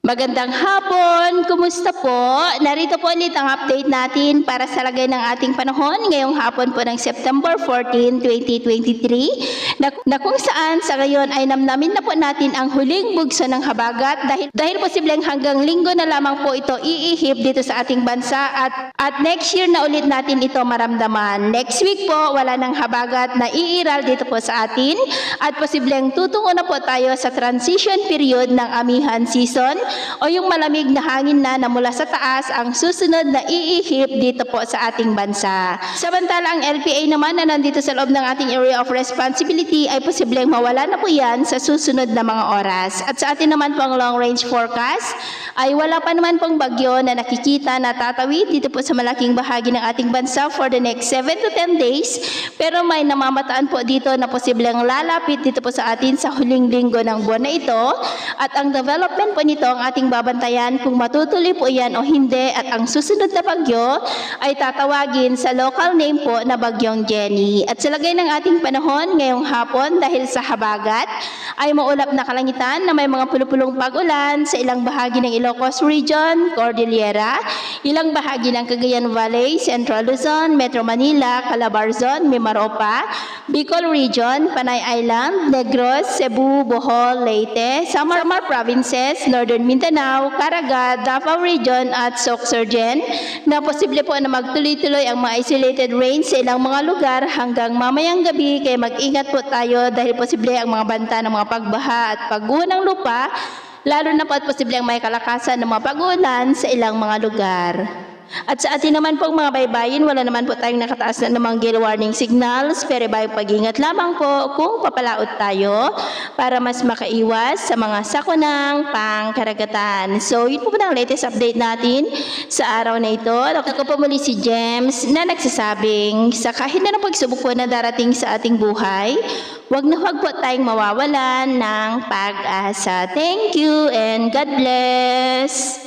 Magandang hapon! Kumusta po? Narito po ulit ang update natin para sa lagay ng ating panahon ngayong hapon po ng September 14, 2023 na kung saan sa ngayon ay namnamin na po natin ang huling bugso ng habagat dahil posibleng hanggang linggo na lamang po ito iihip dito sa ating bansa at next year na ulit natin ito maramdaman. Next week po wala ng habagat na iiral dito po sa atin at posibleng tutungo na po tayo sa transition period ng amihan season o yung malamig na hangin na mula sa taas ang susunod na iihip dito po sa ating bansa. Samantala ang LPA naman na nandito sa loob ng ating area of responsibility ay posibleng mawala na po yan sa susunod na mga oras. At sa atin naman pong long range forecast ay wala pa naman pong bagyo na nakikita na tatawid dito po sa malaking bahagi ng ating bansa for the next 7 to 10 days pero may namamataan po dito na posibleng lalapit dito po sa atin sa huling linggo ng buwan na ito at ang development po nito ang ating babantayan kung matutuloy po yan o hindi at ang susunod na bagyo ay tatawagin sa local name po na Bagyong Jenny. At sa lagay ng ating panahon ngayong hapon dahil sa habagat ay maulap na kalangitan na may mga pulupulong pag-ulan sa ilang bahagi ng Ilocos Region, Cordillera, ilang bahagi ng Cagayan Valley, Central Luzon, Metro Manila, Calabarzon, Mimaropa, Bicol Region, Panay Island, Negros, Cebu, Bohol, Leyte, Samar Provinces, Northern Mindanao, Caraga, Davao Region at Sorsogon na posible po na magtuloy-tuloy ang mga isolated rains sa ilang mga lugar hanggang mamayang gabi kaya mag-ingat po tayo dahil posible ang mga banta ng mga pagbaha at pagguho ng lupa lalo na po at posible ang may kalakasan ng mga pag-ulan sa ilang mga lugar. At sa atin naman pong mga baybayin, wala naman po tayong nakataas na namang gale warning signals, pero pag-ingat lamang po kung papalaot tayo para mas makaiwas sa mga sakunang pangkaragatan. So, yun po ang latest update natin sa araw na ito. Ako po muli si James na nagsasabing sa kahit na pagsubok po na darating sa ating buhay, wag po tayong mawawalan ng pag-asa. Thank you and God bless!